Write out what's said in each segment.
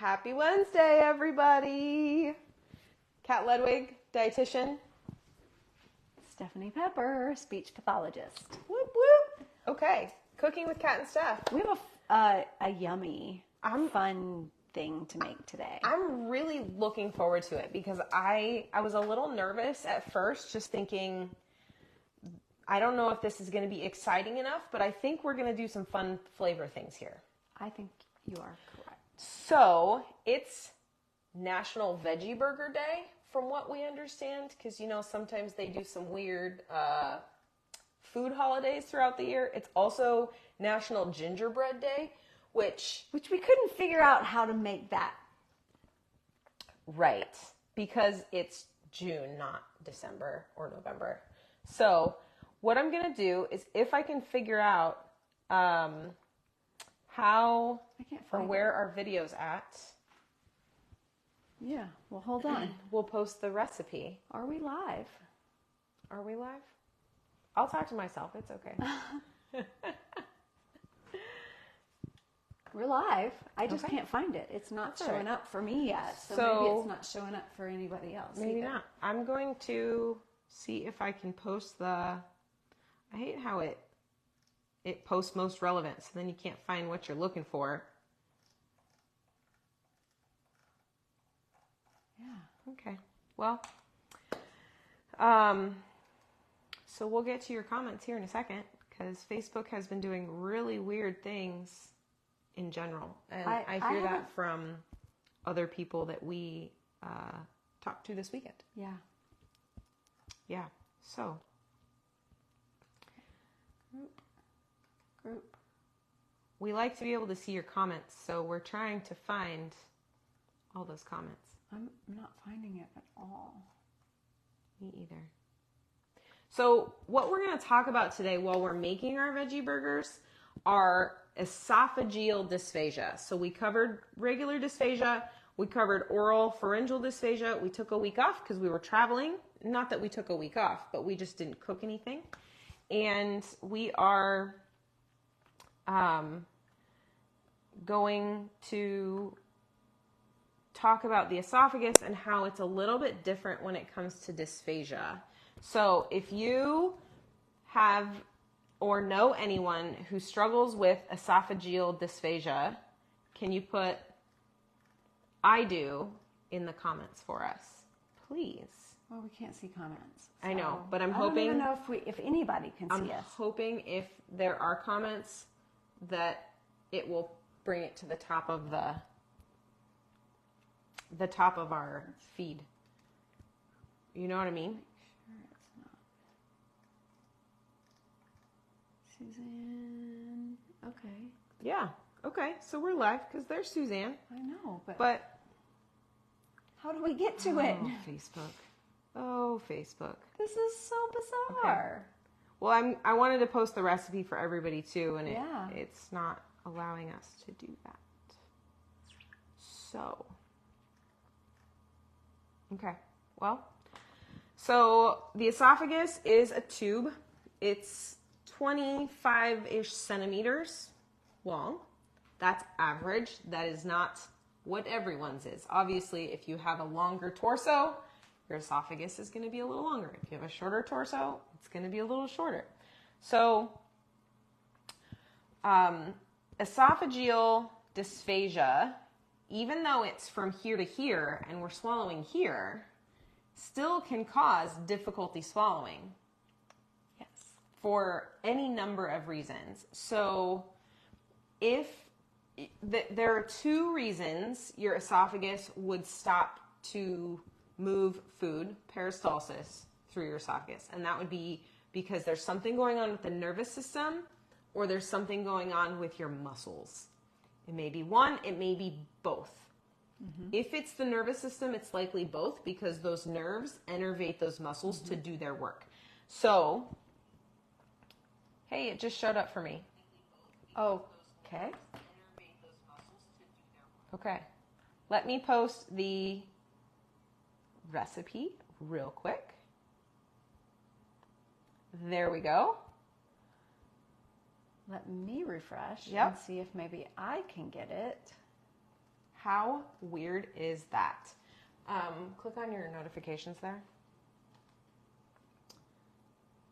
Happy Wednesday, everybody. Kat Ledwig, dietitian. Stephanie Pepper, speech pathologist. Whoop, whoop. Okay, cooking with Cat and Steph. We have a yummy, fun thing to make today. I'm really looking forward to it because I was a little nervous at first, just thinking, I don't know if this is going to be exciting enough, but I think we're going to do some fun flavor things here. I think you are correct. So it's National Veggie Burger Day, from what we understand, because, you know, sometimes they do some weird food holidays throughout the year. It's also National Gingerbread Day, which we couldn't figure out how to make that. Right, because it's June, not December or November. So what I'm going to do is, if I can figure out how or where our video's at. Yeah, well, hold on. We'll post the recipe. Are we live? Are we live? I'll talk to myself. It's okay. We're live. I just can't find it. It's not showing up for me yet. So maybe it's not showing up for anybody else. Maybe not. I'm going to see if I can post the... I hate how it posts most relevant, so then you can't find what you're looking for. Yeah. Okay. Well, so we'll get to your comments here in a second, because Facebook has been doing really weird things in general. And I hear that from other people that we talked to this weekend. Yeah. Yeah. So. Group. We like to be able to see your comments, so we're trying to find all those comments. I'm not finding it at all. Me either. So what we're going to talk about today while we're making our veggie burgers are esophageal dysphagia. So we covered regular dysphagia. We covered oral pharyngeal dysphagia. We took a week off because we were traveling. Not that we took a week off, but we just didn't cook anything. And we are going to talk about the esophagus and how it's a little bit different when it comes to dysphagia. So if you have or know anyone who struggles with esophageal dysphagia, can you put "I do" in the comments for us, please? Well, we can't see comments. So I know, but I'm hoping... I don't even know if anybody can see us. I'm hoping if there are comments that it will bring it to the top of the top of our feed. You know what I mean? Make sure it's not. Suzanne. Okay. Yeah. Okay. So we're live because there's Suzanne. I know, but how do we get to it? Facebook. Oh, Facebook. This is so bizarre. Okay. Well, I wanted to post the recipe for everybody too, and it's not allowing us to do that. So, okay. Well, so the esophagus is a tube. It's 25-ish centimeters long. That's average. That is not what everyone's is. Obviously, if you have a longer torso, your esophagus is going to be a little longer. If you have a shorter torso, it's going to be a little shorter. So, esophageal dysphagia, even though it's from here to here and we're swallowing here, still can cause difficulty swallowing. Yes. For any number of reasons. So, if there are two reasons your esophagus would stop to move food, peristalsis, through your esophagus. And that would be because there's something going on with the nervous system, or there's something going on with your muscles. It may be one, it may be both. Mm-hmm. If it's the nervous system, it's likely both, because those nerves innervate those muscles to do their work. So, hey, it just showed up for me. Okay. Okay. Let me post the recipe real quick. There we go. Let me refresh Yep. and see if maybe I can get it. How weird is that? Click on your notifications there.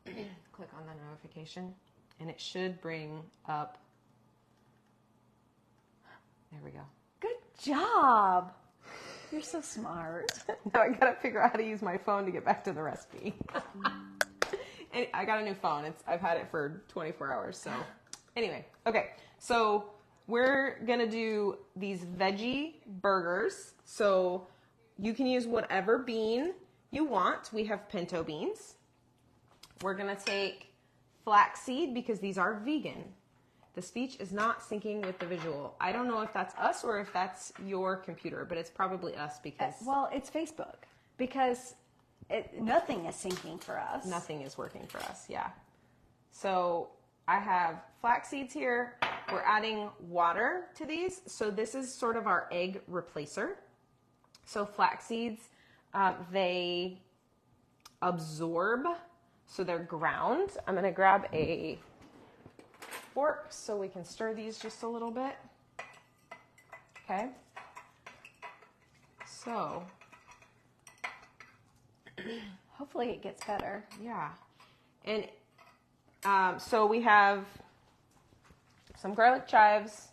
Click on the notification, and it should bring up. There we go. Good job. You're so smart. Now I gotta figure out how to use my phone to get back to the recipe. And I got a new phone. I've had it for 24 hours. So anyway, okay. So we're gonna do these veggie burgers. So you can use whatever bean you want. We have pinto beans. We're gonna take flaxseed because these are vegan. The speech is not syncing with the visual. I don't know if that's us or if that's your computer, but it's probably us because... Well, it's Facebook because nothing is syncing for us. Nothing is working for us, yeah. So I have flax seeds here. We're adding water to these. So this is sort of our egg replacer. So flax seeds, they absorb, so they're ground. I'm going to grab a fork so we can stir these just a little bit. Okay. So hopefully it gets better. Yeah. And so we have some garlic chives,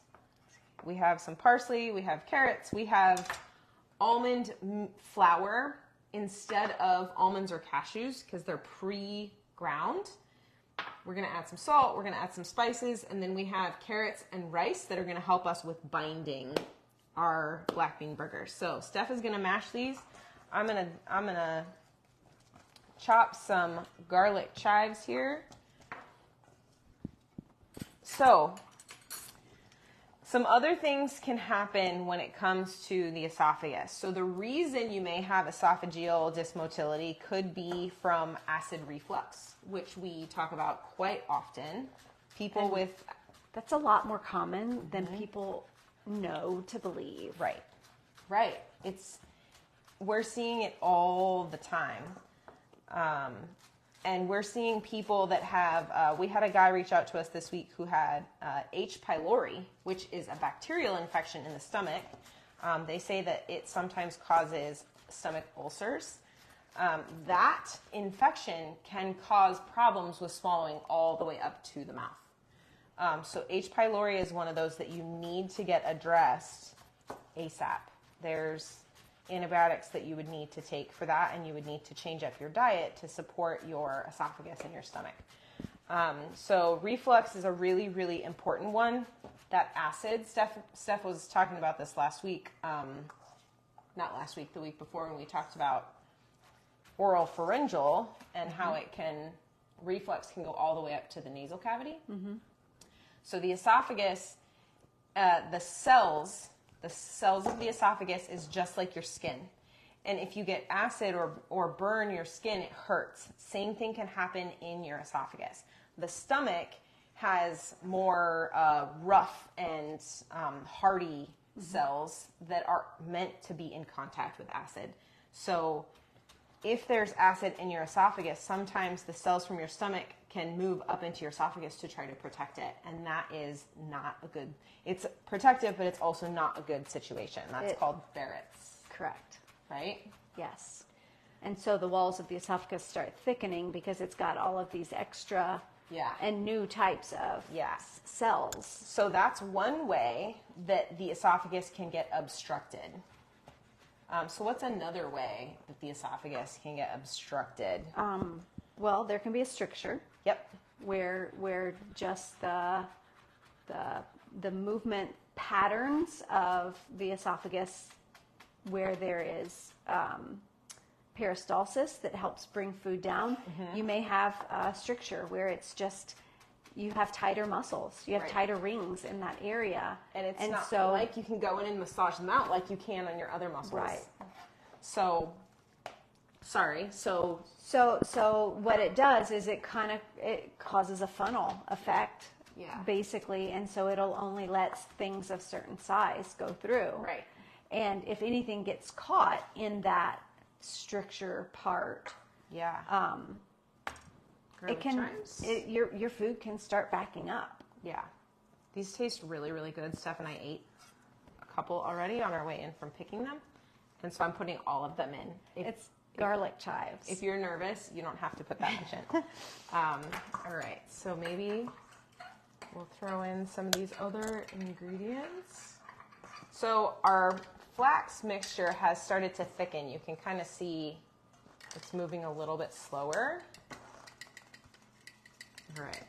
we have some parsley, we have carrots, we have almond flour instead of almonds or cashews because they're pre-ground. We're going to add some salt, we're going to add some spices, and then we have carrots and rice that are going to help us with binding our black bean burgers. So Steph is going to mash these. I'm going to chop some garlic chives here. So some other things can happen when it comes to the esophagus. So the reason you may have esophageal dysmotility could be from acid reflux, which we talk about quite often. People with... That's a lot more common than people know to believe. Right. Right. We're seeing it all the time. And we're seeing people that have, we had a guy reach out to us this week who had H. pylori, which is a bacterial infection in the stomach. They say that it sometimes causes stomach ulcers. That infection can cause problems with swallowing all the way up to the mouth. So H. pylori is one of those that you need to get addressed ASAP. There's antibiotics that you would need to take for that, and you would need to change up your diet to support your esophagus and your stomach. So reflux is a really, really important one. That acid, Steph was talking about this last week, not last week, the week before, when we talked about oral pharyngeal and how it can, reflux can go all the way up to the nasal cavity. Mm-hmm. So the esophagus, the cells of the esophagus is just like your skin. And if you get acid or burn your skin, it hurts. Same thing can happen in your esophagus. The stomach has more rough and hardy cells that are meant to be in contact with acid. So if there's acid in your esophagus, sometimes the cells from your stomach can move up into your esophagus to try to protect it. And that is not a good, it's protective, but it's also not a good situation. That's called Barrett's. Correct. Right? Yes. And so the walls of the esophagus start thickening because it's got all of these extra and new types of cells. So that's one way that the esophagus can get obstructed. So what's another way that the esophagus can get obstructed? Well, there can be a stricture. Yep. Where just the movement patterns of the esophagus, where there is peristalsis that helps bring food down. Mm-hmm. You may have a stricture where it's just you have tighter muscles, you have tighter rings in that area, and it's not so like you can go in and massage them out like you can on your other muscles. Right. So, sorry. So what it does is it causes a funnel effect, basically, and so it'll only let things of certain size go through. Right. And if anything gets caught in that stricture part, your food can start backing up. Yeah. These taste really, really good. Steph and I ate a couple already on our way in from picking them. And so I'm putting all of them in. It's garlic chives. If you're nervous, you don't have to put that much in. All right, so maybe we'll throw in some of these other ingredients. So our flax mixture has started to thicken. You can kind of see it's moving a little bit slower. All right.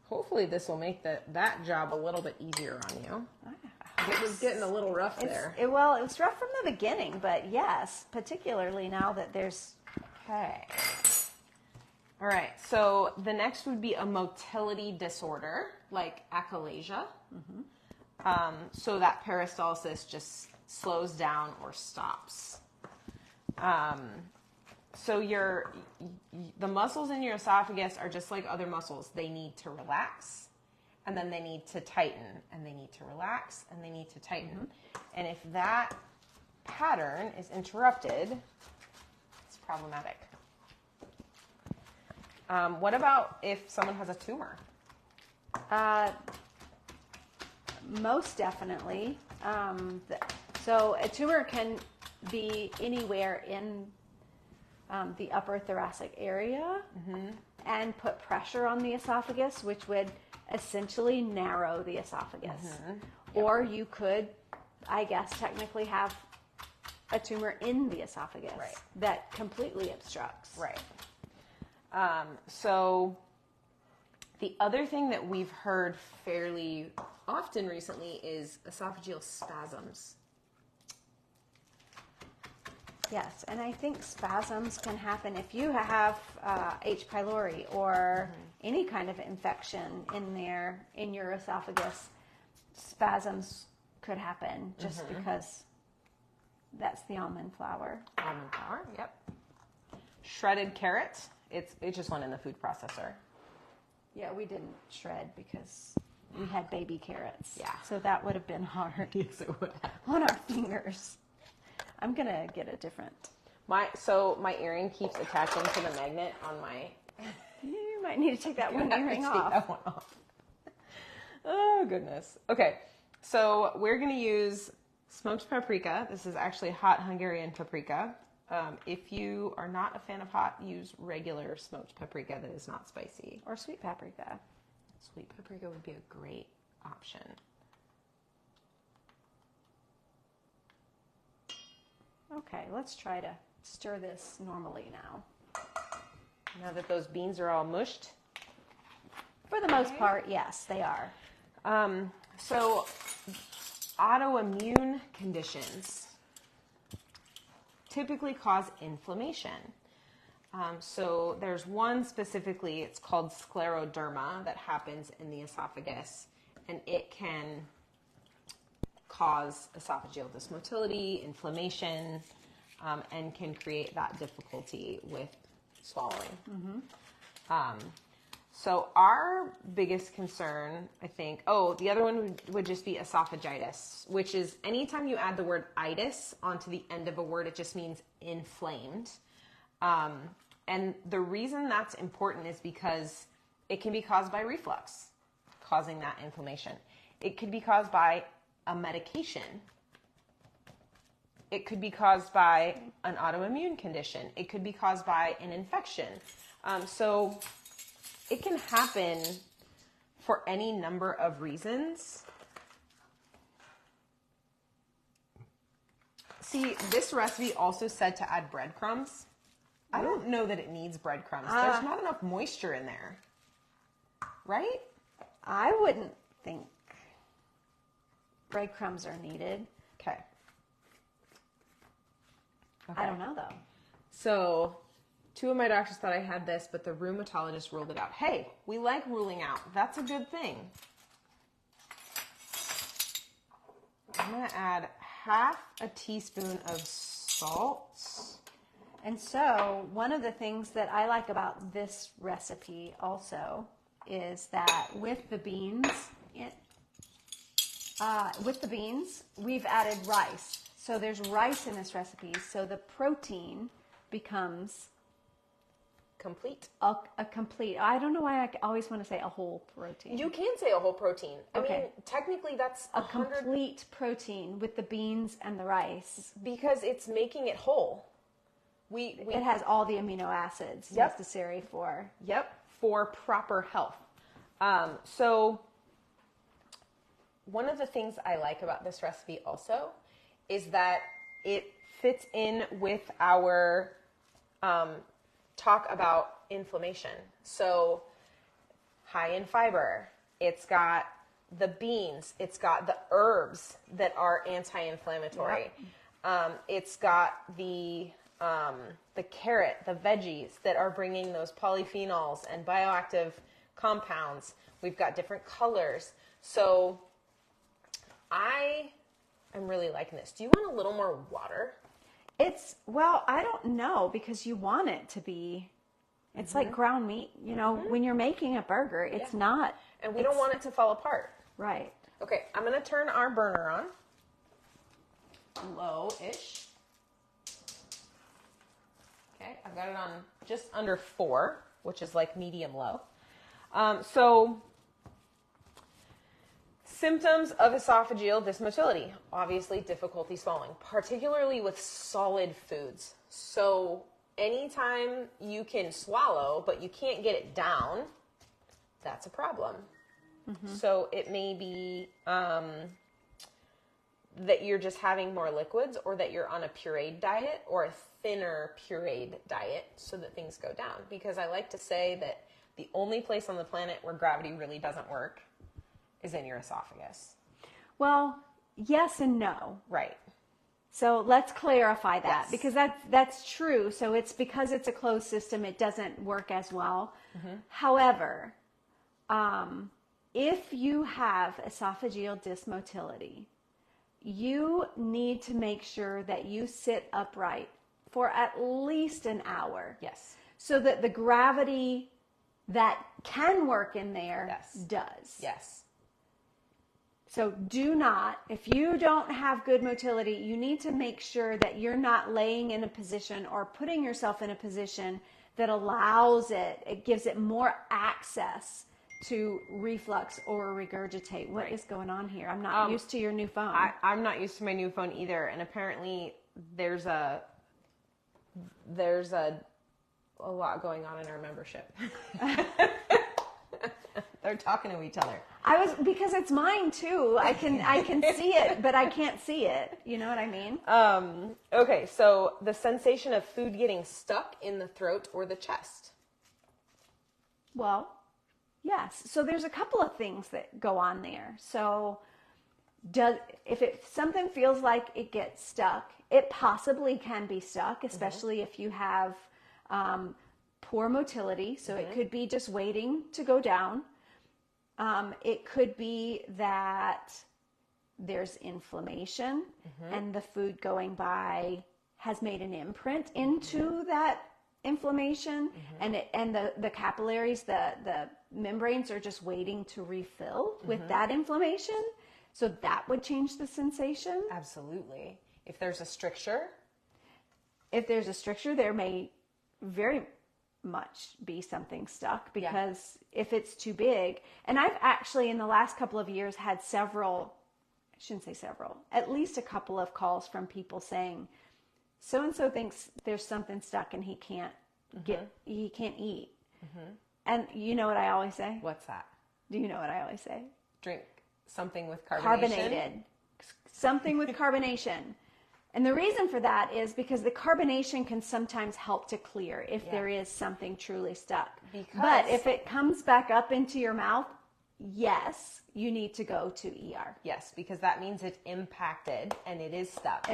Hopefully this will make that job a little bit easier on you. It was getting a little rough there. Well, it was rough from the beginning, but yes, particularly now that there's... Okay. All right, so the next would be a motility disorder, like achalasia. So that peristalsis just slows down or stops. So the muscles in your esophagus are just like other muscles. They need to relax, and then they need to tighten, and they need to relax, and they need to tighten. And if that pattern is interrupted, it's problematic. What about if someone has a tumor? Most definitely. So a tumor can be anywhere in the upper thoracic area and put pressure on the esophagus, which would essentially narrow the esophagus. Or you could, I guess, technically have a tumor in the esophagus that completely obstructs. Right. So the other thing that we've heard fairly often recently is esophageal spasms. Yes, and I think spasms can happen if you have H. pylori or any kind of infection in your esophagus. Spasms could happen just because that's the almond flour. Almond flour, yep. Shredded carrot. It just went in the food processor. Yeah, we didn't shred because we had baby carrots. Yeah. So that would have been hard. Yes, it would have. On our fingers. I'm going to get a different. My earring keeps attaching to the magnet on my... You might need to take that one earring off. Take that one off. Oh, goodness. Okay, so we're going to use smoked paprika. This is actually hot Hungarian paprika. If you are not a fan of hot, use regular smoked paprika that is not spicy. Or sweet paprika. Sweet paprika would be a great option. Okay, let's try to stir this normally now. Now that those beans are all mushed? For the most part, yes, they are. So autoimmune conditions typically cause inflammation. So there's one specifically, it's called scleroderma, that happens in the esophagus, and it can cause esophageal dysmotility, inflammation, and can create that difficulty with swallowing. So our biggest concern, I think, the other one would just be esophagitis, which is anytime you add the word itis onto the end of a word, it just means inflamed. And the reason that's important is because it can be caused by reflux, causing that inflammation. It could be caused by a medication. It could be caused by an autoimmune condition. It could be caused by an infection. So it can happen for any number of reasons. See, this recipe also said to add breadcrumbs. I don't know that it needs breadcrumbs. There's not enough moisture in there, right? I wouldn't think breadcrumbs are needed. Okay. I don't know, though. So, two of my doctors thought I had this, but the rheumatologist ruled it out. Hey, we like ruling out. That's a good thing. I'm going to add half a teaspoon of salt. And so, one of the things that I like about this recipe also is that with the beans, we've added rice. So there's rice in this recipe, so the protein becomes complete. A complete, I don't know why I always want to say a whole protein. You can say a whole protein. I mean, technically that's a complete protein with the beans and the rice. Because it's making it whole. It has all the amino acids necessary for. For proper health. So one of the things I like about this recipe also is that it fits in with our talk about inflammation. So high in fiber, it's got the beans, it's got the herbs that are anti-inflammatory. It's got the carrot, the veggies that are bringing those polyphenols and bioactive compounds. We've got different colors. So I am really liking this. Do you want a little more water? I don't know, because you want it to be, it's like ground meat, you know, when you're making a burger, it's not. And we don't want it to fall apart. Right. Okay, I'm going to turn our burner on. Low-ish. Okay, I've got it on just under 4, which is like medium low. So symptoms of esophageal dysmotility, obviously difficulty swallowing, particularly with solid foods. So anytime you can swallow, but you can't get it down, that's a problem. So it may be that you're just having more liquids, or that you're on a pureed diet or a thinner pureed diet so that things go down. Because I like to say that the only place on the planet where gravity really doesn't work is in your esophagus. Well, yes and no. Right. So let's clarify that, because that's true. So it's because it's a closed system, it doesn't work as well. However, if you have esophageal dysmotility, you need to make sure that you sit upright for at least an hour. Yes. So that the gravity that can work in there does. Yes. So do not, if you don't have good motility, you need to make sure that you're not laying in a position or putting yourself in a position that allows it gives it more access to reflux or regurgitate. What is going on here? I'm not used to your new phone. I'm not used to my new phone either. And apparently there's a lot going on in our membership. They're talking to each other. Because it's mine too. I can see it, but I can't see it. You know what I mean? Okay, so the sensation of food getting stuck in the throat or the chest. Well, yes. So there's a couple of things that go on there. So if something feels like it gets stuck, it possibly can be stuck, especially if you have poor motility. So it could be just waiting to go down. It could be that there's inflammation and the food going by has made an imprint into that inflammation, and the capillaries, the membranes are just waiting to refill with that inflammation. So that would change the sensation. Absolutely. If there's a stricture, there may very much be something stuck, because if it's too big, and I've actually in the last couple of years had at least a couple of calls from people saying so-and-so thinks there's something stuck and he can't eat. And you know what I always say? What's that? Do you know what I always say? Drink something with carbonation. Carbonated. Something with carbonation. And the reason for that is because the carbonation can sometimes help to clear if there is something truly stuck. But if it comes back up into your mouth, yes, you need to go to ER. Yes, because that means it's impacted and it is stuck.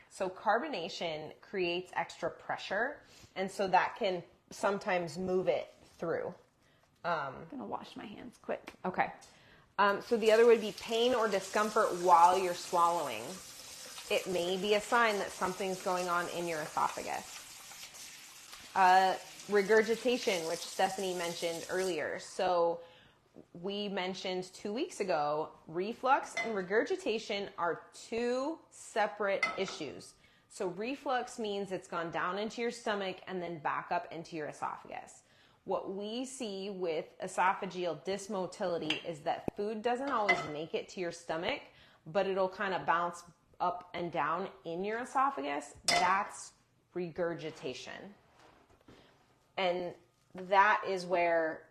So carbonation creates extra pressure, and so that can sometimes move it through. I'm going to wash my hands quick. Okay. So the other would be pain or discomfort while you're swallowing. It may be a sign that something's going on in your esophagus. Regurgitation, which Stephanie mentioned earlier. So we mentioned 2 weeks ago, reflux and regurgitation are two separate issues. So reflux means it's gone down into your stomach and then back up into your esophagus. What we see with esophageal dysmotility is that food doesn't always make it to your stomach, but it'll kind of bounce up and down in your esophagus. That's regurgitation. And that is where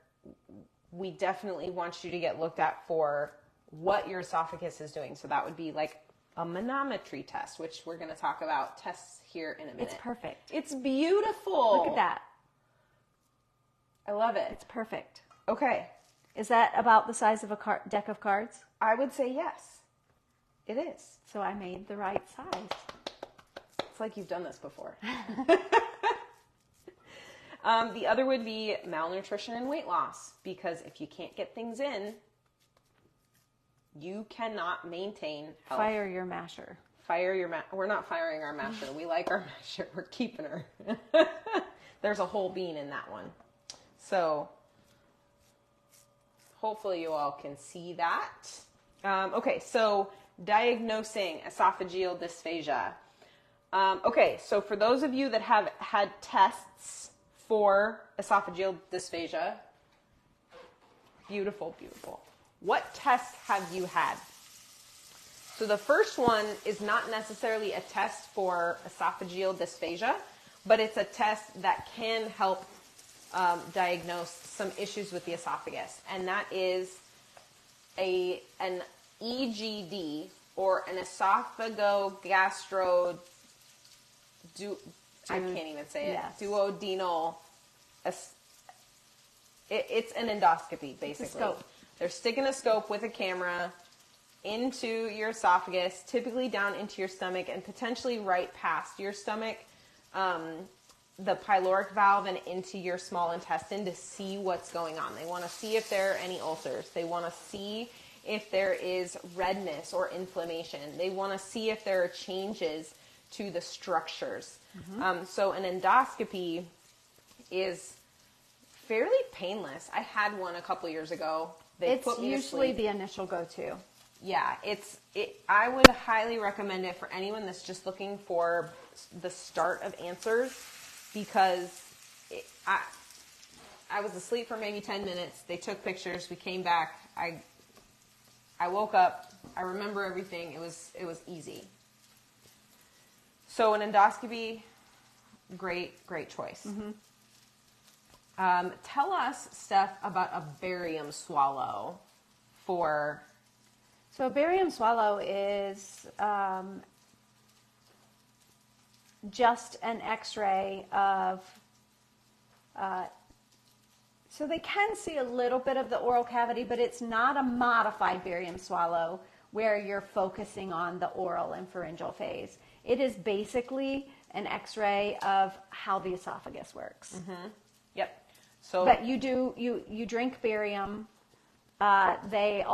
we definitely want you to get looked at for what your esophagus is doing. So that would be like a manometry test, which we're going to talk about tests here in a minute. It's perfect. It's beautiful. Look at that. I love it. It's perfect. Okay. Is that about the size of a deck of cards? I would say yes. It is. So I made the right size. It's like you've done this before. The other would be malnutrition and weight loss, because if you can't get things in, you cannot maintain health. Fire your masher. Fire your We're not firing our masher. We like our masher. We're keeping her. There's a whole bean in that one. So hopefully you all can see that. Okay, so diagnosing esophageal dysphagia. Okay, so for those of you that have had tests for esophageal dysphagia, beautiful, beautiful. What tests have you had? So the first one is not necessarily a test for esophageal dysphagia, but it's a test that can help diagnose some issues with the esophagus, and that is an EGD, or an esophago-gastro I can't even say it. Yes. Duodenal. It's an endoscopy, basically. It's a scope. They're sticking a scope with a camera into your esophagus, typically down into your stomach, and potentially right past your stomach, the pyloric valve, and into your small intestine to see what's going on. They want to see if there are any ulcers. They want to see if there is redness or inflammation. They want to see if there are changes to the structures. Mm-hmm. So an endoscopy is fairly painless. I had one a couple years ago. It's usually the initial go-to. Yeah, I would highly recommend it for anyone that's just looking for the start of answers, because I was asleep for maybe 10 minutes. They took pictures. We came back. I woke up. I remember everything. It was easy. So an endoscopy, great choice. Mm-hmm. Tell us, Steph, about a barium swallow for... So a barium swallow is just an x-ray of... so they can see a little bit of the oral cavity, but it's not a modified barium swallow where you're focusing on the oral and pharyngeal phase. It is basically an x-ray of how the esophagus works. Mm-hmm. Yep. So, but you drink barium. It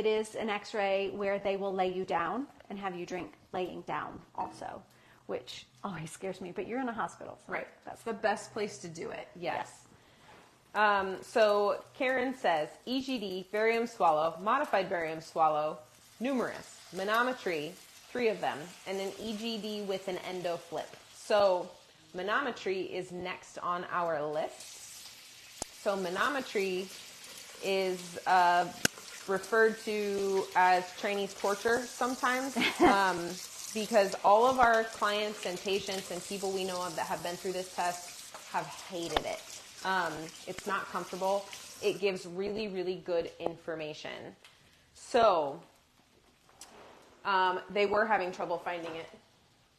is an x-ray where they will lay you down and have you drink laying down also, which always scares me, but you're in a hospital. So right. That's the best place to do it. Yes. So Karen says, EGD, barium swallow, modified barium swallow, numerous, manometry, 3 of them, and an EGD with an endo flip. So manometry is next on our list. So manometry is referred to as Chinese torture sometimes, because all of our clients and patients and people we know of that have been through this test have hated it. It's not comfortable. It gives really, really good information. So they were having trouble finding it.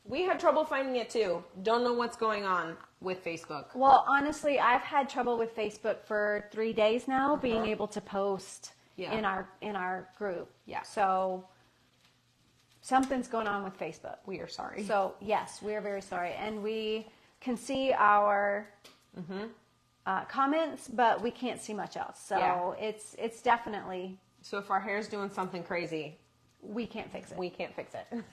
We had trouble finding it too. Don't know what's going on with Facebook. Well, honestly, I've had trouble with Facebook for 3 days now, being able to post in our group. Yeah. So something's going on with Facebook. We are sorry. So yes, we are very sorry, and we can see our comments, but we can't see much else. So it's definitely. So if our hair's doing something crazy, we can't fix it. We can't fix it.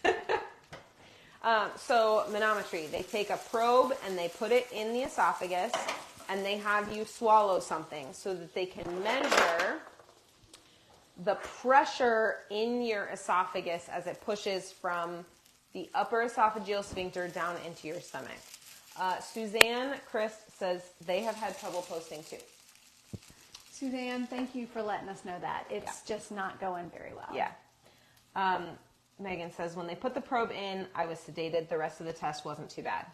So manometry, they take a probe and they put it in the esophagus, and they have you swallow something so that they can measure the pressure in your esophagus as it pushes from the upper esophageal sphincter down into your stomach. Suzanne Chris says they have had trouble posting too. Suzanne, thank you for letting us know that. It's just not going very well. Yeah. Megan says, when they put the probe in, I was sedated. The rest of the test wasn't too bad.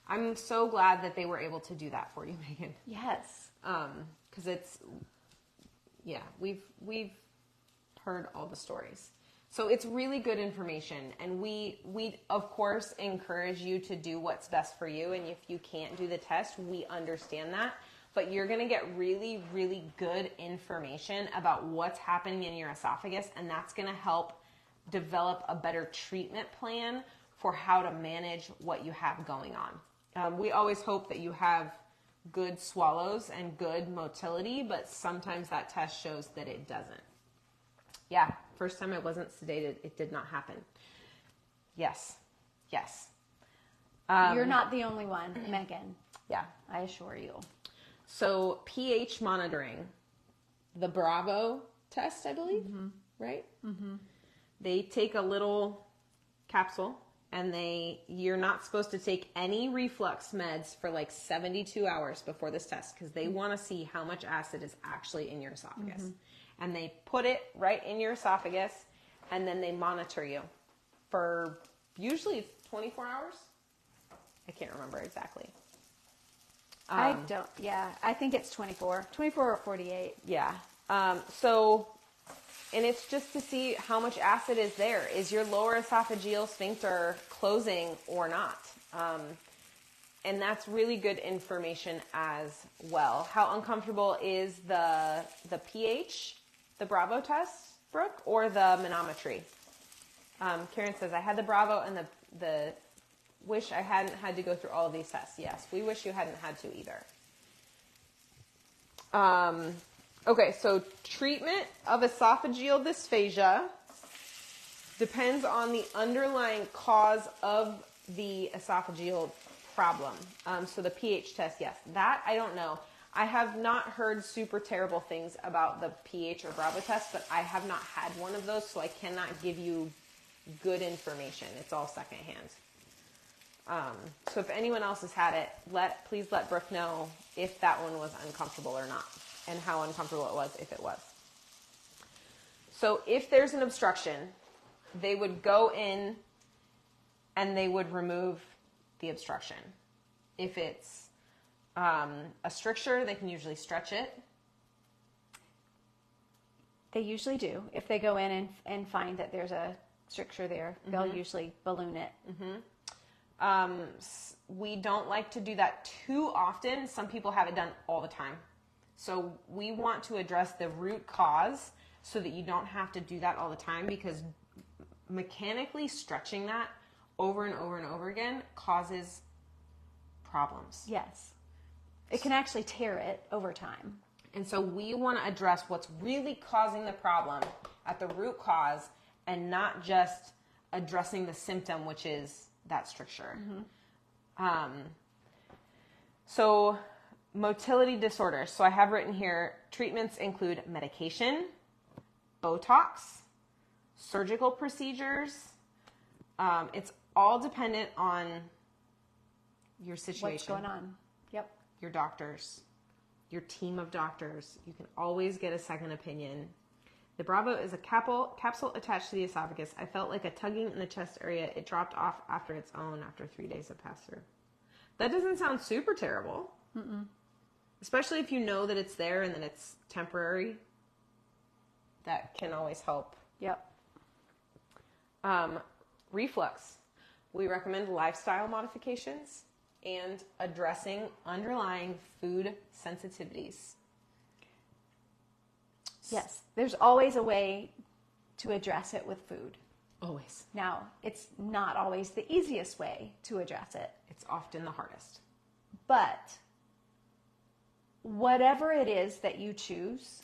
I'm so glad that they were able to do that for you, Megan. Yes. Because it's, we've heard all the stories. So it's really good information. And we of course, encourage you to do what's best for you. And if you can't do the test, we understand that. But you're going to get really, really good information about what's happening in your esophagus. And that's going to help develop a better treatment plan for how to manage what you have going on. We always hope that you have good swallows and good motility, but sometimes that test shows that it doesn't. Yeah, first time I wasn't sedated, it did not happen. Yes. You're not the only one, Megan. Yeah. I assure you. So pH monitoring, the Bravo test, I believe, right? Mm-hmm. They take a little capsule and you're not supposed to take any reflux meds for like 72 hours before this test because they want to see how much acid is actually in your esophagus. Mm-hmm. And they put it right in your esophagus and then they monitor you for usually 24 hours. I can't remember exactly. I think it's 24 or 48. Yeah. And it's just to see how much acid is there. Is your lower esophageal sphincter closing or not? And that's really good information as well. How uncomfortable is the pH, the Bravo test, Brooke, or the manometry? Karen says, I had the Bravo and the wish I hadn't had to go through all of these tests. Yes, we wish you hadn't had to either. Okay, so treatment of esophageal dysphagia depends on the underlying cause of the esophageal problem. So the pH test, yes. That, I don't know. I have not heard super terrible things about the pH or Bravo test, but I have not had one of those, so I cannot give you good information. It's all secondhand. So if anyone else has had it, please let Brooke know if that one was uncomfortable or not, and how uncomfortable it was if it was. So if there's an obstruction, they would go in and they would remove the obstruction. If it's a stricture, they can usually stretch it. They usually do. If they go in and find that there's a stricture there, they'll usually balloon it. We don't like to do that too often. Some people have it done all the time. So we want to address the root cause so that you don't have to do that all the time, because mechanically stretching that over and over and over again causes problems. Yes. It can actually tear it over time. And so we want to address what's really causing the problem at the root cause and not just addressing the symptom, which is that stricture. So motility disorders. So I have written here, treatments include medication, Botox, surgical procedures. It's all dependent on your situation. What's going on? Yep. Your doctors, your team of doctors. You can always get a second opinion. The Bravo is a capsule attached to the esophagus. I felt like a tugging in the chest area. It dropped off after its own after 3 days of pass-through. That doesn't sound super terrible. Especially if you know that it's there and that it's temporary. That can always help. Yep. Reflux. We recommend lifestyle modifications and addressing underlying food sensitivities. Yes, there's always a way to address it with food. Always. Now, it's not always the easiest way to address it. It's often the hardest. But whatever it is that you choose,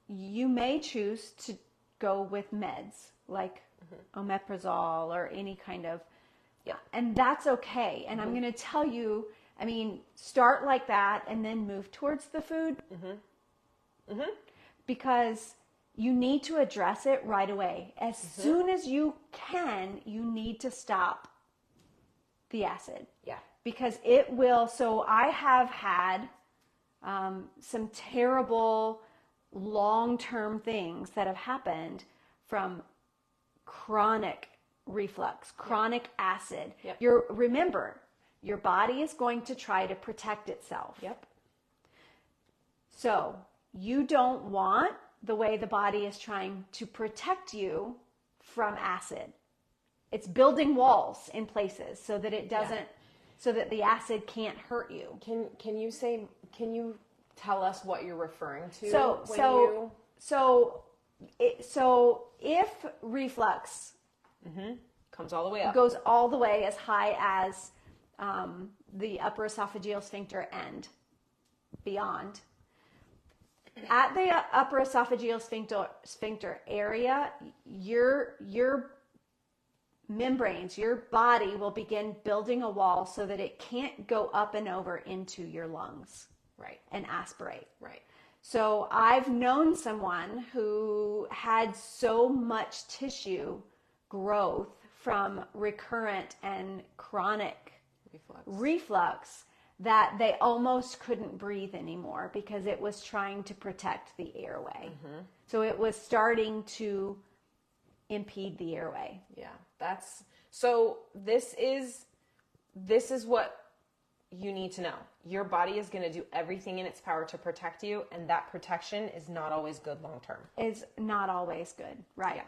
you may choose to go with meds like omeprazole or any kind of, and that's okay. And I'm going to tell you, start like that and then move towards the food. Because you need to address it right away. As soon as you can, you need to stop the acid. Yeah. Because it will. So I have had some terrible long-term things that have happened from chronic reflux, chronic acid. Yep. Remember, your body is going to try to protect itself. Yep. So you don't want the way the body is trying to protect you from acid. It's building walls in places so that it doesn't, so that the acid can't hurt you. Can you tell us what you're referring to? So if reflux comes all the way up, goes all the way as high as the upper esophageal sphincter and beyond, at the upper esophageal sphincter area, your membranes, your body will begin building a wall so that it can't go up and over into your lungs. Right. And aspirate. Right. So I've known someone who had so much tissue growth from recurrent and chronic reflux that they almost couldn't breathe anymore because it was trying to protect the airway. So it was starting to impede the airway. Yeah. This is what you need to know. Your body is going to do everything in its power to protect you, and that protection is not always good long term. Is not always good, right? Yeah.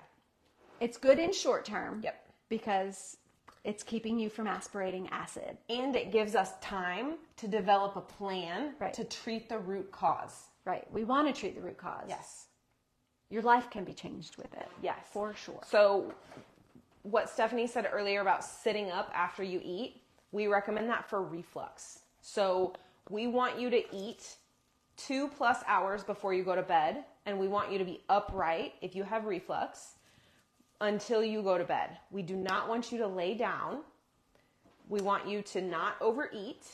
It's good in short term. Yep. Because it's keeping you from aspirating acid. And it gives us time to develop a plan to treat the root cause. Right. We want to treat the root cause. Yes. Your life can be changed with it. Yes. For sure. So what Stephanie said earlier about sitting up after you eat, we recommend that for reflux. So we want you to eat 2+ hours before you go to bed, and we want you to be upright if you have reflux until you go to bed. We do not want you to lay down. We want you to not overeat.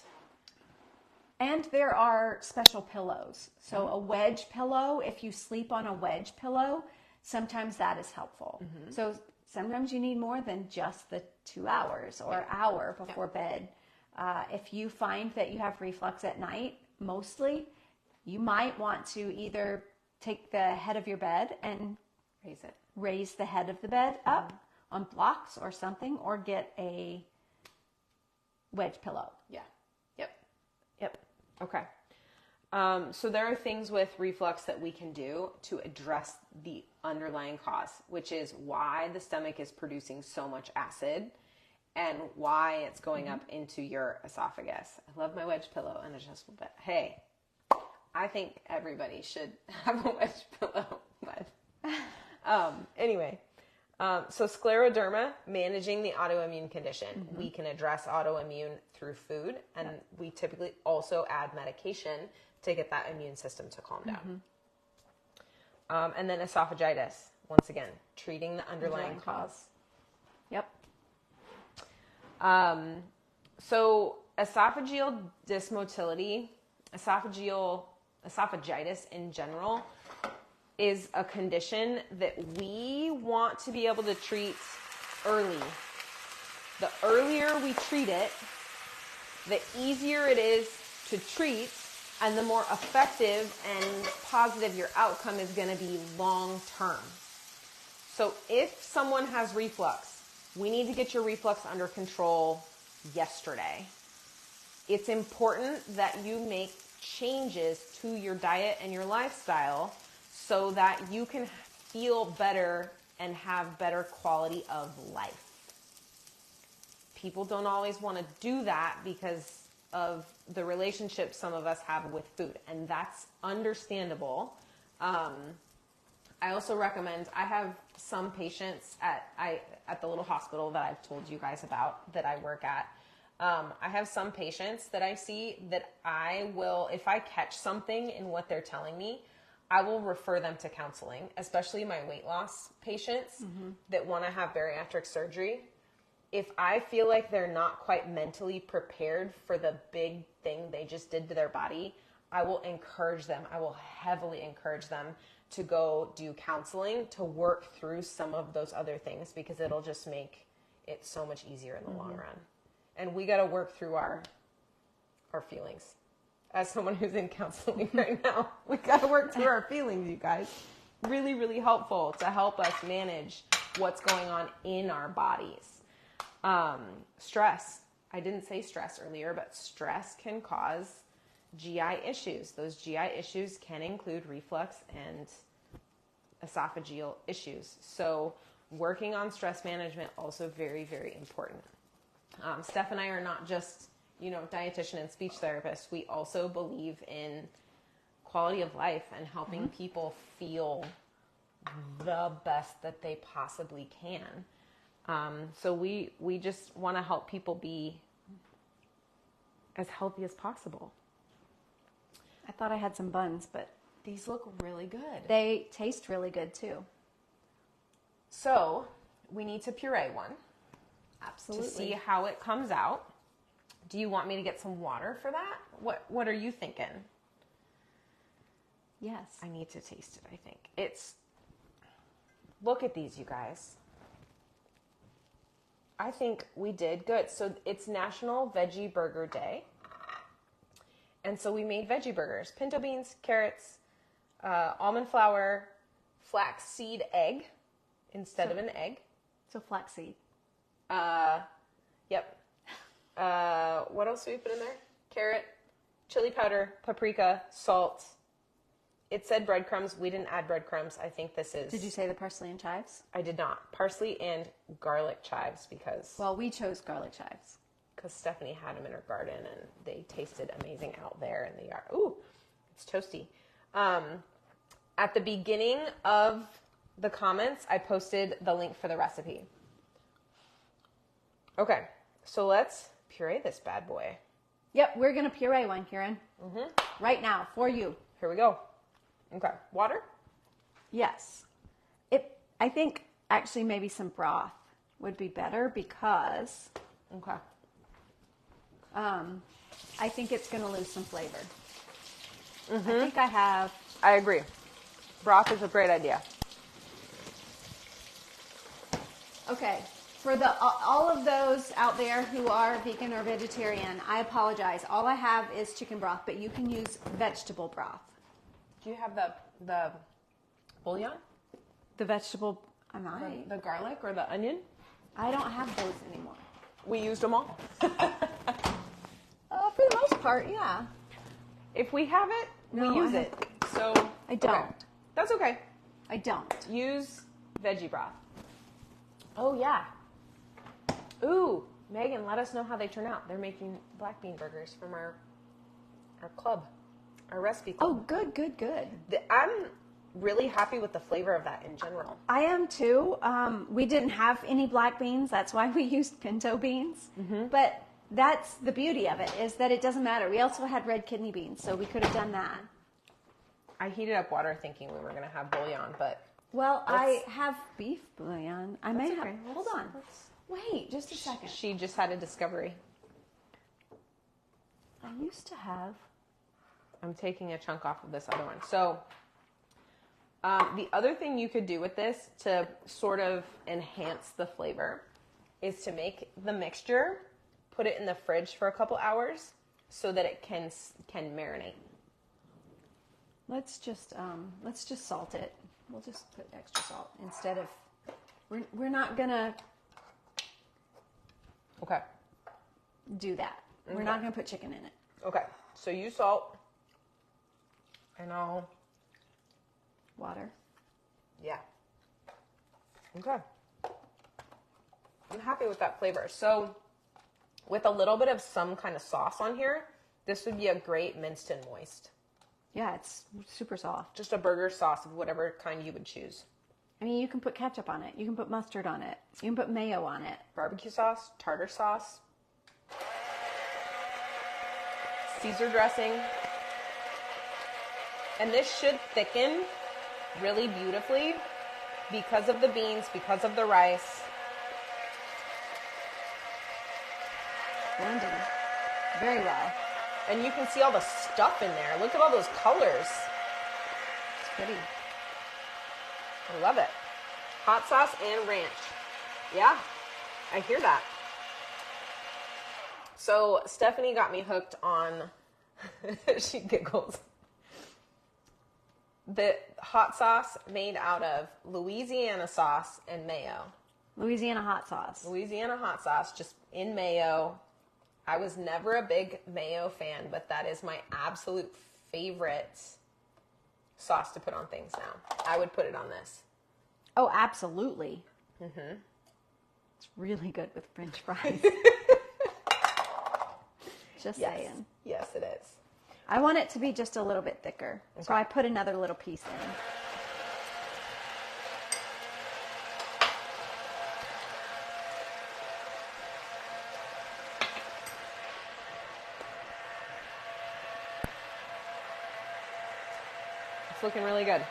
And there are special pillows. So a wedge pillow, if you sleep on a wedge pillow, sometimes that is helpful. So sometimes you need more than just the 2 hours or hour before bed. If you find that you have reflux at night, mostly, you might want to either take the head of your bed and raise the head of the bed up on blocks or something, or get a wedge pillow. Yeah. Yep. Okay. So there are things with reflux that we can do to address the underlying cause, which is why the stomach is producing so much acid and why it's going up into your esophagus. I love my wedge pillow and adjustable bed. Hey, I think everybody should have a wedge pillow. But anyway, so scleroderma, managing the autoimmune condition. We can address autoimmune through food, and we typically also add medication to get that immune system to calm down. And then esophagitis, once again, treating the underlying cause. Yep. So esophageal dysmotility, esophagitis in general, is a condition that we want to be able to treat early. The earlier we treat it, the easier it is to treat, and the more effective and positive your outcome is going to be long term. So if someone has reflux, we need to get your reflux under control yesterday. It's important that you make changes to your diet and your lifestyle so that you can feel better and have better quality of life. People don't always want to do that because of the relationship some of us have with food, and that's understandable. I also recommend, I have some patients at the little hospital that I've told you guys about that I work at. I have some patients that I see that I will, if I catch something in what they're telling me, I will refer them to counseling, especially my weight loss patients that want to have bariatric surgery. If I feel like they're not quite mentally prepared for the big thing they just did to their body, I will encourage them. I will heavily encourage them to go do counseling to work through some of those other things, because it'll just make it so much easier in the long run. And we got to work through our feelings. As someone who's in counseling right now, we got to work through our feelings, you guys. Really, really helpful to help us manage what's going on in our bodies. Stress. I didn't say stress earlier, but stress can cause GI issues. Those GI issues can include reflux and esophageal issues. So working on stress management, also very, very important. Steph and I are not just, dietitian and speech therapists. We also believe in quality of life and helping people feel the best that they possibly can. So we just want to help people be as healthy as possible. I thought I had some buns, but these look really good. They taste really good too. So we need to puree one. Absolutely. To see how it comes out. Do you want me to get some water for that? What are you thinking? Yes. I need to taste it, I think. Look at these, you guys. I think we did good. So it's National Veggie Burger Day. And so we made veggie burgers. Pinto beans, carrots, almond flour, flaxseed egg instead of an egg. So flaxseed. Yep. What else do we put in there? Carrot, chili powder, paprika, salt. It said breadcrumbs. We didn't add breadcrumbs. I think this is... Did you say the parsley and chives? I did not. Parsley and garlic chives because... Well, we chose garlic chives. Because Stephanie had them in her garden and they tasted amazing out there in the yard. Ooh, it's toasty. At the beginning of the comments, I posted the link for the recipe. Okay, so let's puree this bad boy. Yep, we're going to puree one, Kieran. Right now, for you. Here we go. Okay, water? Yes. I think actually maybe some broth would be better because Okay. I think it's going to lose some flavor. I think I agree. Broth is a great idea. Okay. For all of those out there who are vegan or vegetarian, I apologize. All I have is chicken broth, but you can use vegetable broth. Do you have the bouillon? The vegetable, I might. The garlic or the onion? I don't have those anymore. We used them all. For the most part, yeah. If we have it, No, we use I it. So I don't. Okay. That's okay. I don't. Use veggie broth. Oh yeah. Ooh, Megan, let us know how they turn out. They're making black bean burgers from our club, our recipe club. Oh, good. I'm really happy with the flavor of that in general. I am too. We didn't have any black beans. That's why we used pinto beans. But that's the beauty of it, is that it doesn't matter. We also had red kidney beans, so we could have done that. I heated up water thinking we were going to have bouillon, but... Well, I have beef bouillon. I may have... okay. Hold on. Wait, just a second. She just had a discovery. I used to have... I'm taking a chunk off of this other one. So the other thing you could do with this to sort of enhance the flavor is to make the mixture, put it in the fridge for a couple hours so that it can marinate. Let's just salt it. We'll just put extra salt instead of... We're not going to Okay. do that. We're not going to put chicken in it. Okay. So you salt and I'll... Water. Yeah. Okay. I'm happy with that flavor. So with a little bit of some kind of sauce on here, this would be a great minced and moist. Yeah, it's super soft. Just a burger sauce of whatever kind you would choose. I mean, you can put ketchup on it. You can put mustard on it. You can put mayo on it. Barbecue sauce, tartar sauce, Caesar dressing. And this should thicken really beautifully because of the beans, because of the rice. Blending very well. And you can see all the stuff in there. Look at all those colors. It's pretty. I love it. Hot sauce and ranch. Yeah, I hear that. So Stephanie got me hooked on, she giggles, the hot sauce made out of Louisiana sauce and mayo. Louisiana hot sauce. Louisiana hot sauce, just in mayo. I was never a big mayo fan, but that is my absolute favorite sauce to put on things now. I would put it on this. Oh, absolutely. Mm-hmm. It's really good with French fries. Just saying. Yes, it is. I want it to be just a little bit thicker. Okay. So I put another little piece in. It's looking really good.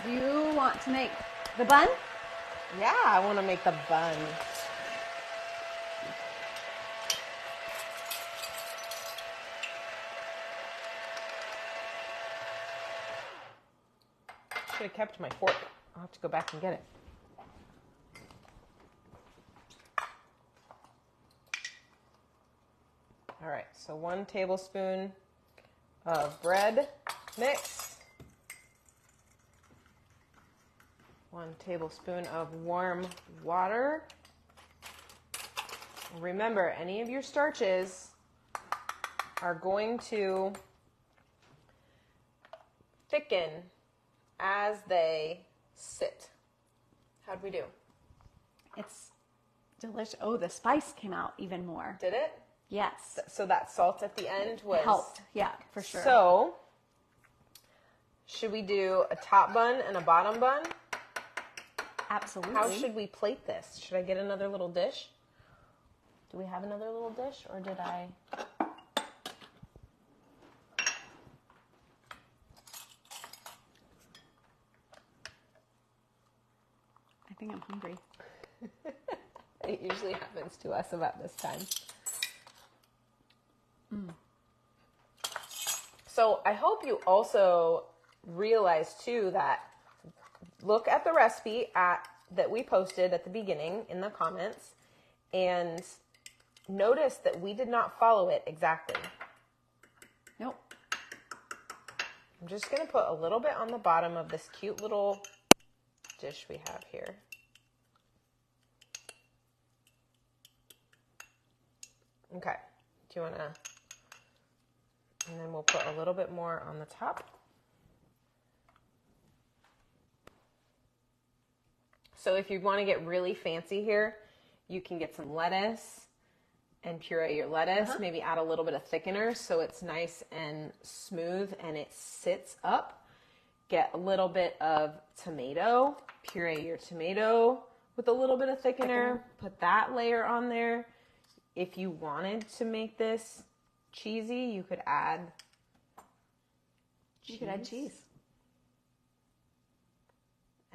Do you want to make the bun? Yeah, I want to make the bun. Should have kept my fork. I'll have to go back and get it. All right, so 1 tablespoon of bread mix. 1 tablespoon of warm water. Remember, any of your starches are going to thicken as they sit. How'd we do? It's delicious. Oh, the spice came out even more. Did it? Yes. So that salt at the end was... helped. Yeah, for sure. So, should we do a top bun and a bottom bun? Absolutely. How should we plate this? Should I get another little dish? Do we have another little dish, or did I... I think I'm hungry. It usually happens to us about this time. So I hope you also realize too that look at the recipe that we posted at the beginning in the comments and notice that we did not follow it exactly. Nope. I'm just going to put a little bit on the bottom of this cute little dish we have here. Okay. Do you want to... And then we'll put a little bit more on the top. So if you want to get really fancy here, you can get some lettuce and puree your lettuce. Maybe add a little bit of thickener so it's nice and smooth and it sits up. Get a little bit of tomato. Puree your tomato with a little bit of thickener. Put that layer on there. If you wanted to make this cheesy, you could add cheese. You could add cheese.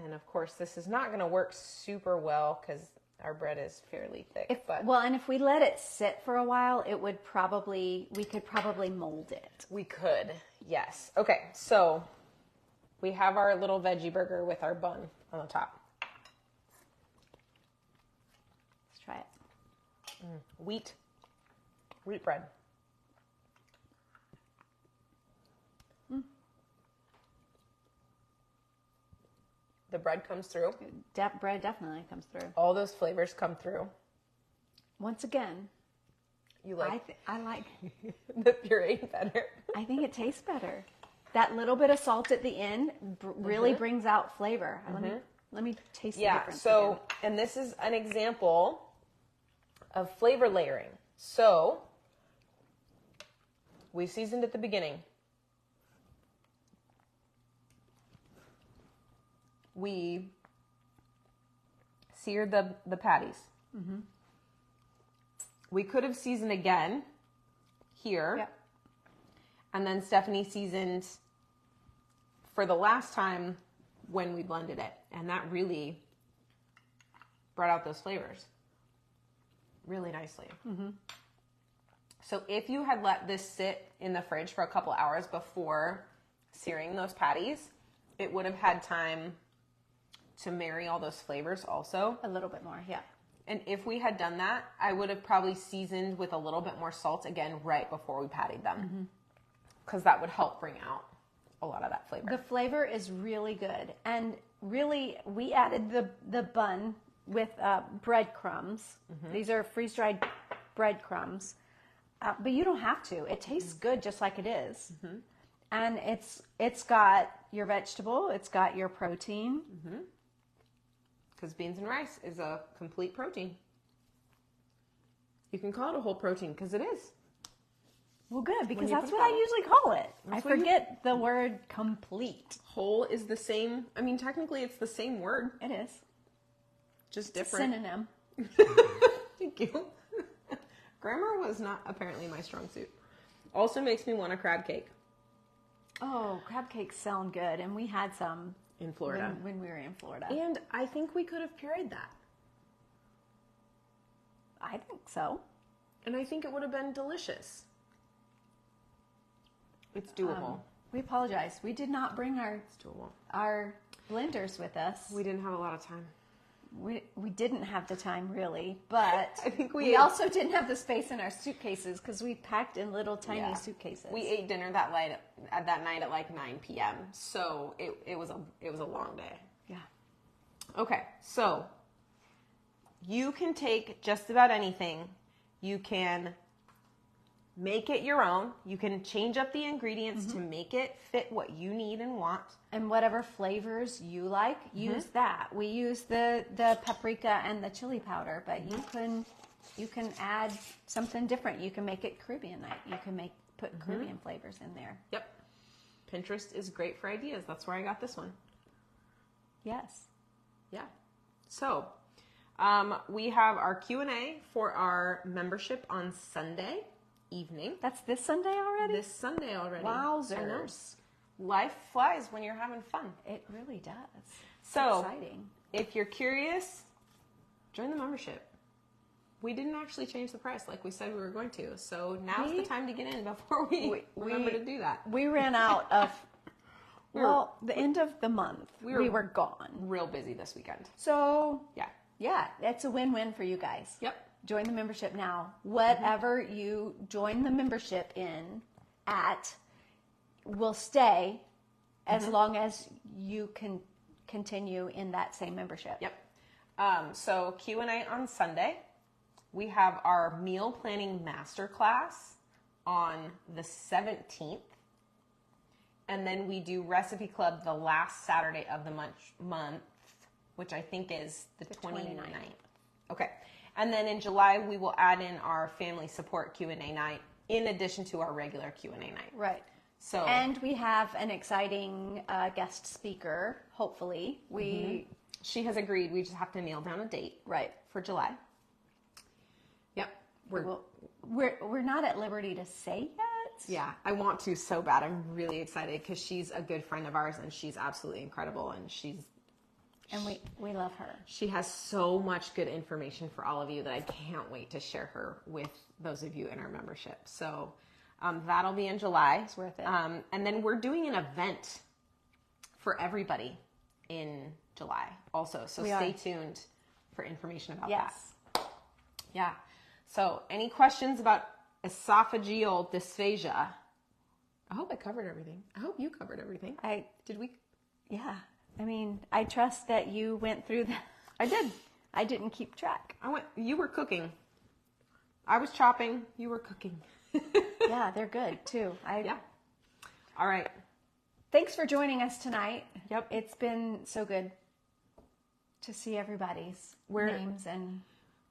And of course, this is not going to work super well because our bread is fairly thick. And if we let it sit for a while, we could probably mold it. We could, yes. Okay, so we have our little veggie burger with our bun on the top. Let's try it. Wheat bread. The bread comes through. Bread definitely comes through. All those flavors come through. Once again, You like I like the puree better. I think it tastes better. That little bit of salt at the end really brings out flavor. Let me taste the difference. So, and this is an example of flavor layering. So, we seasoned at the beginning. We seared the patties. We could have seasoned again here. Yep. And then Stephanie seasoned for the last time when we blended it. And that really brought out those flavors really nicely. So if you had let this sit in the fridge for a couple hours before searing those patties, it would have had time to marry all those flavors also. A little bit more, yeah. And if we had done that, I would have probably seasoned with a little bit more salt again right before we patted them. Because that would help bring out a lot of that flavor. The flavor is really good. And really, we added the bun with breadcrumbs. These are freeze-dried breadcrumbs. But you don't have to. It tastes good just like it is. And it's got your vegetable. It's got your protein. Because beans and rice is a complete protein. You can call it a whole protein because it is. Well, good, because you that's put what it I usually call it. I That's what you- forget the word complete. Whole is the same. I mean, technically it's the same word, It is. just different. Synonym. Thank you. Grammar was not apparently my strong suit. Also makes me want a crab cake Oh, crab cakes sound good. And we had some in Florida. when we were in Florida. And I think we could have pureed that. I think so. And I think it would have been delicious. It's doable. We apologize. We did not bring It's doable. our blenders with us. We didn't have a lot of time. We didn't have the time really, but I think we also didn't have the space in our suitcases because we packed in little tiny suitcases. We ate dinner that night at like 9 p.m. So it was a long day. Yeah. Okay, so you can take just about anything. You can make it your own. You can change up the ingredients to make it fit what you need and want. And whatever flavors you like, use that. We use the paprika and the chili powder, but you can add something different. You can make it Caribbean night. You can put Caribbean flavors in there. Yep. Pinterest is great for ideas. That's where I got this one. Yes. Yeah. So, we have our Q&A for our membership on Sunday evening. That's this Sunday already? This Sunday already. I know. Wowzers. Life flies when you're having fun. It really does. So, Exciting. if you're curious, join the membership. We didn't actually change the price like we said we were going to. So now's the time to get in before we remember to do that. We ran out of, the end of the month. We were gone. Real busy this weekend. So, Yeah. it's a win-win for you guys. Yep. Join the membership now. Whatever you join the membership in at will stay as long as you can continue in that same membership. Yep. So Q&A on Sunday. We have our meal planning masterclass on the 17th. And then we do Recipe Club the last Saturday of the month, which I think is the 29th. Okay. And then in July, we will add in our family support Q&A night in addition to our regular Q&A night. Right. So, and we have an exciting guest speaker, hopefully. she has agreed. We just have to nail down a date for July. Yep. We're not at liberty to say yet. Yeah, I want to so bad. I'm really excited because she's a good friend of ours and she's absolutely incredible and we love her. She has so much good information for all of you that I can't wait to share her with those of you in our membership. So that'll be in July. It's worth it. And then we're doing an event for everybody in July also. So stay tuned for information about that. Yeah. So any questions about esophageal dysphagia? I hope I covered everything. I hope you covered everything. Did we? Yeah. I mean, I trust that you went through that. I did. I didn't keep track. You were cooking. I was chopping. You were cooking. Yeah, they're good too. Yeah. All right. Thanks for joining us tonight. Yep. It's been so good to see everybody's names, and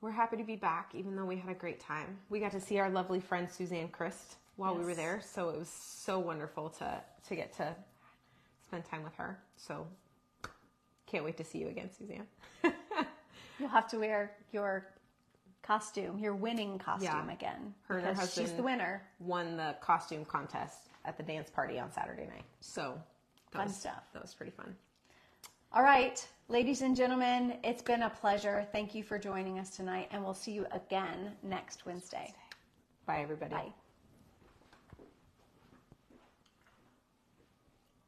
we're happy to be back, even though we had a great time. We got to see our lovely friend Suzanne Christ while we were there, so it was so wonderful to get to spend time with her. So can't wait to see you again, Suzanne. You'll have to wear your costume, your winning costume again. Her and her husband she's the winner. Won the costume contest at the dance party on Saturday night. So fun stuff. That was pretty fun. All right, ladies and gentlemen, it's been a pleasure. Thank you for joining us tonight, and we'll see you again next Wednesday. Bye, everybody. Bye.